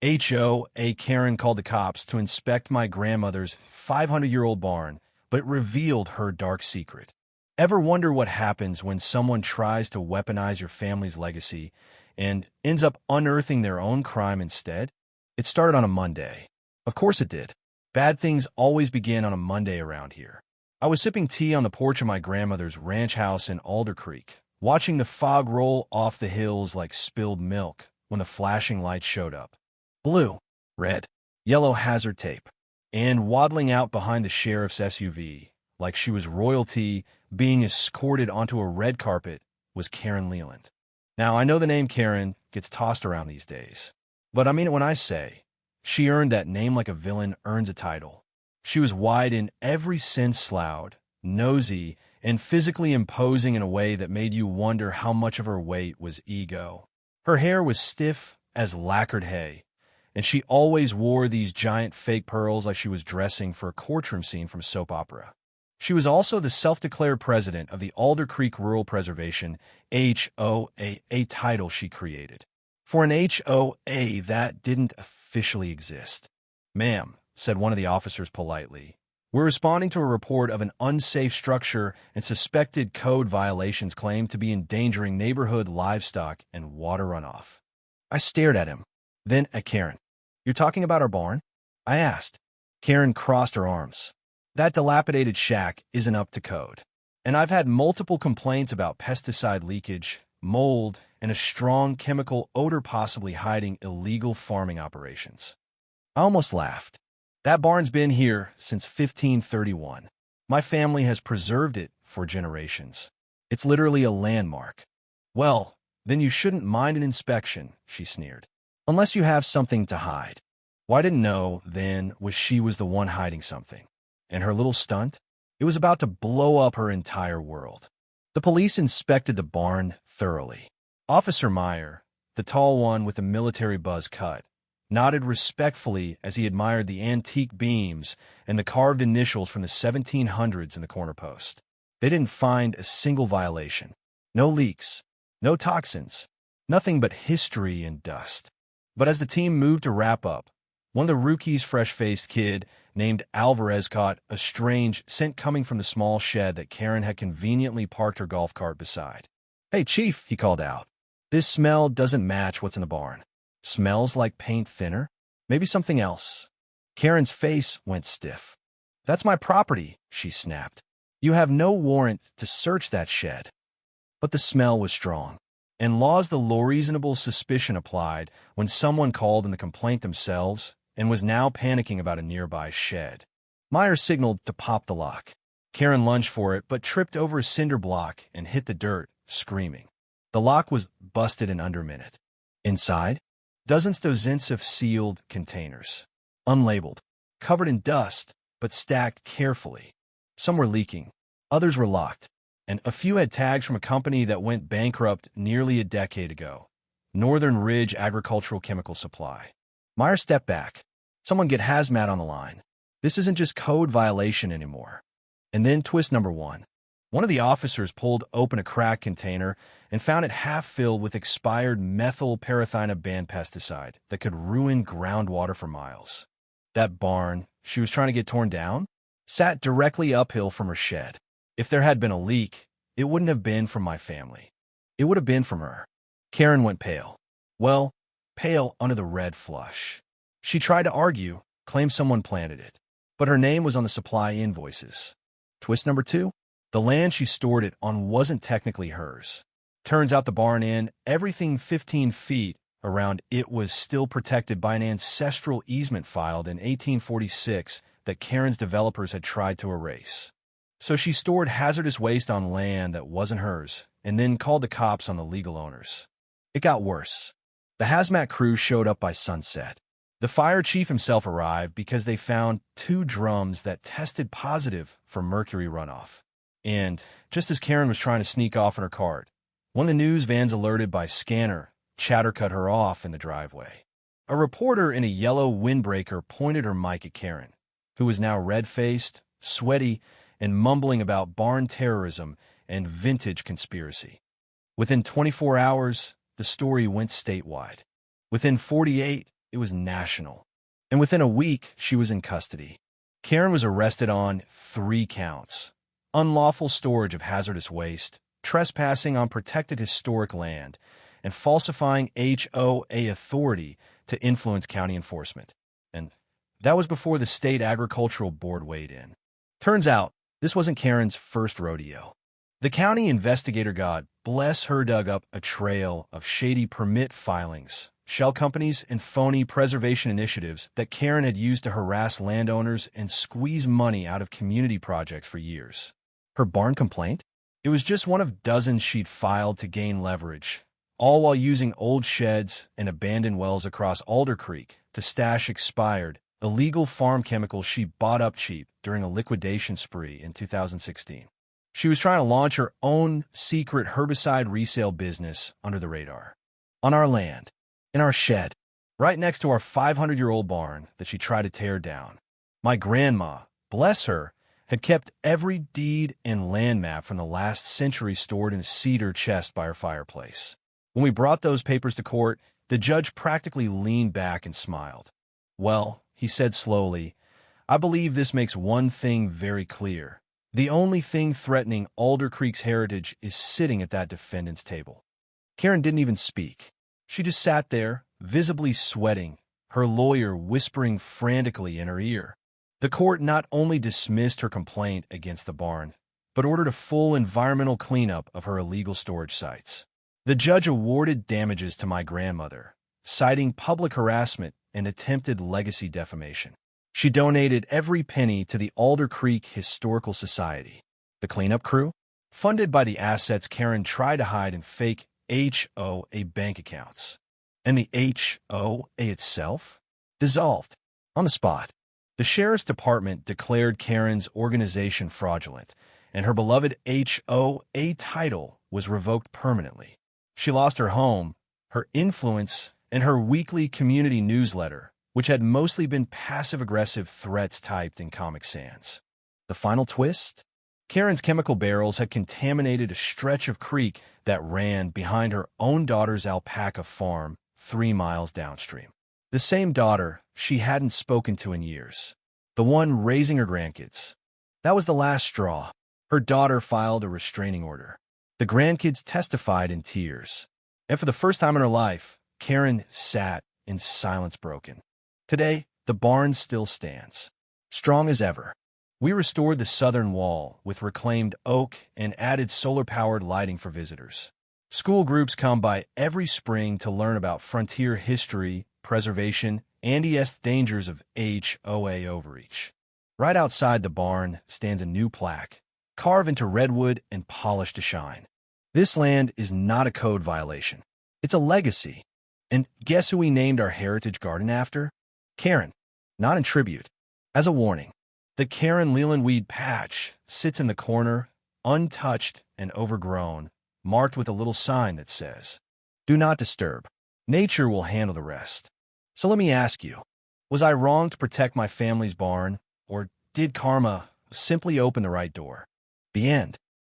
HOA Karen called the cops to inspect my grandmother's 500-year-old barn, but it revealed her dark secret. Ever wonder what happens when someone tries to weaponize your family's legacy and ends up unearthing their own crime instead? It started on a Monday. Of course it did. Bad things always begin on a Monday around here. I was sipping tea on the porch of my grandmother's ranch house in Alder Creek, watching the fog roll off the hills like spilled milk when the flashing lights showed up. Blue, red, yellow hazard tape, and waddling out behind the sheriff's SUV, like she was royalty being escorted onto a red carpet, was Karen Leland. Now, I know the name Karen gets tossed around these days, but I mean it when I say she earned that name like a villain earns a title. She was wide in every sense, loud, nosy, and physically imposing in a way that made you wonder how much of her weight was ego. Her hair was stiff as lacquered hay, and she always wore these giant fake pearls like she was dressing for a courtroom scene from a soap opera. She was also the self-declared president of the Alder Creek Rural Preservation, HOA, a title she created for an HOA that didn't officially exist. "Ma'am," said one of the officers politely, "we're responding to a report of an unsafe structure and suspected code violations claimed to be endangering neighborhood livestock and water runoff." I stared at him, then at Karen. "You're talking about our barn?" I asked. Karen crossed her arms. "That dilapidated shack isn't up to code. And I've had multiple complaints about pesticide leakage, mold, and a strong chemical odor possibly hiding illegal farming operations." I almost laughed. "That barn's been here since 1531. My family has preserved it for generations. It's literally a landmark." "Well, then you shouldn't mind an inspection," she sneered. "Unless you have something to hide." Well, I didn't know then she was the one hiding something. And her little stunt? It was about to blow up her entire world. The police inspected the barn thoroughly. Officer Meyer, the tall one with the military buzz cut, nodded respectfully as he admired the antique beams and the carved initials from the 1700s in the corner post. They didn't find a single violation. No leaks, no toxins, nothing but history and dust. But as the team moved to wrap up, one of the rookies' fresh-faced kid named Alvarez caught a strange scent coming from the small shed that Karen had conveniently parked her golf cart beside. "Hey, Chief," he called out. "This smell doesn't match what's in the barn. Smells like paint thinner? Maybe something else." Karen's face went stiff. "That's my property," she snapped. "You have no warrant to search that shed." But the smell was strong, and laws the reasonable suspicion applied when someone called in the complaint themselves and was now panicking about a nearby shed. Meyer signaled to pop the lock. Karen lunged for it, but tripped over a cinder block and hit the dirt, screaming. The lock was busted in under a minute. Inside, dozens of sealed containers, unlabeled, covered in dust, but stacked carefully. Some were leaking, others were locked, and a few had tags from a company that went bankrupt nearly a decade ago, Northern Ridge Agricultural Chemical Supply. Meyer stepped back. "Someone get hazmat on the line. This isn't just code violation anymore." And then twist number one. One of the officers pulled open a cracked container and found it half filled with expired methyl parathion-banned pesticide that could ruin groundwater for miles. That barn she was trying to get torn down sat directly uphill from her shed. If there had been a leak, it wouldn't have been from my family. It would have been from her. Karen went pale. Well, pale under the red flush. She tried to argue, claim someone planted it, but her name was on the supply invoices. Twist number two, the land she stored it on wasn't technically hers. Turns out the barn and everything 15 feet around it was still protected by an ancestral easement filed in 1846 that Karen's developers had tried to erase. So she stored hazardous waste on land that wasn't hers and then called the cops on the legal owners. It got worse. The hazmat crew showed up by sunset. The fire chief himself arrived because they found 2 drums that tested positive for mercury runoff. And just as Karen was trying to sneak off in her cart, one of the news vans alerted by scanner chatter cut her off in the driveway. A reporter in a yellow windbreaker pointed her mic at Karen, who was now red-faced, sweaty, and mumbling about barn terrorism and vintage conspiracy. Within 24 hours, the story went statewide. Within 48, it was national. And within a week, she was in custody. Karen was arrested on 3 counts: unlawful storage of hazardous waste, trespassing on protected historic land, and falsifying HOA authority to influence county enforcement. And that was before the state agricultural board weighed in. Turns out, this wasn't Karen's first rodeo. The county investigator, God bless her, dug up a trail of shady permit filings, shell companies, and phony preservation initiatives that Karen had used to harass landowners and squeeze money out of community projects for years. Her barn complaint? It was just one of dozens she'd filed to gain leverage, all while using old sheds and abandoned wells across Alder Creek to stash expired, illegal farm chemicals she bought up cheap during a liquidation spree in 2016. She was trying to launch her own secret herbicide resale business under the radar. On our land, in our shed, right next to our 500-year-old barn that she tried to tear down. My grandma, bless her, had kept every deed and land map from the last century stored in a cedar chest by her fireplace. When we brought those papers to court, the judge practically leaned back and smiled. "Well," he said slowly, "I believe this makes one thing very clear. The only thing threatening Alder Creek's heritage is sitting at that defendant's table." Karen didn't even speak. She just sat there, visibly sweating, her lawyer whispering frantically in her ear. The court not only dismissed her complaint against the barn, but ordered a full environmental cleanup of her illegal storage sites. The judge awarded damages to my grandmother, citing public harassment and attempted legacy defamation. She donated every penny to the Alder Creek Historical Society. The cleanup crew, funded by the assets Karen tried to hide in fake HOA bank accounts. And the HOA itself? Dissolved. On the spot. The sheriff's department declared Karen's organization fraudulent, and her beloved HOA title was revoked permanently. She lost her home, her influence, and her weekly community newsletter, which had mostly been passive-aggressive threats typed in Comic Sans. The final twist? Karen's chemical barrels had contaminated a stretch of creek that ran behind her own daughter's alpaca farm 3 miles downstream. The same daughter she hadn't spoken to in years. The one raising her grandkids. That was the last straw. Her daughter filed a restraining order. The grandkids testified in tears. And for the first time in her life, Karen sat in silence broken. Today, the barn still stands, strong as ever. We restored the southern wall with reclaimed oak and added solar-powered lighting for visitors. School groups come by every spring to learn about frontier history, preservation, and the dangers of HOA overreach. Right outside the barn stands a new plaque, carved into redwood and polished to shine. This land is not a code violation. It's a legacy. And guess who we named our heritage garden after? Karen. Not in tribute. As a warning. The Karen Lelandweed patch sits in the corner, untouched and overgrown, marked with a little sign that says, "Do not disturb. Nature will handle the rest." So let me ask you, was I wrong to protect my family's barn, or did karma simply open the right door? The end.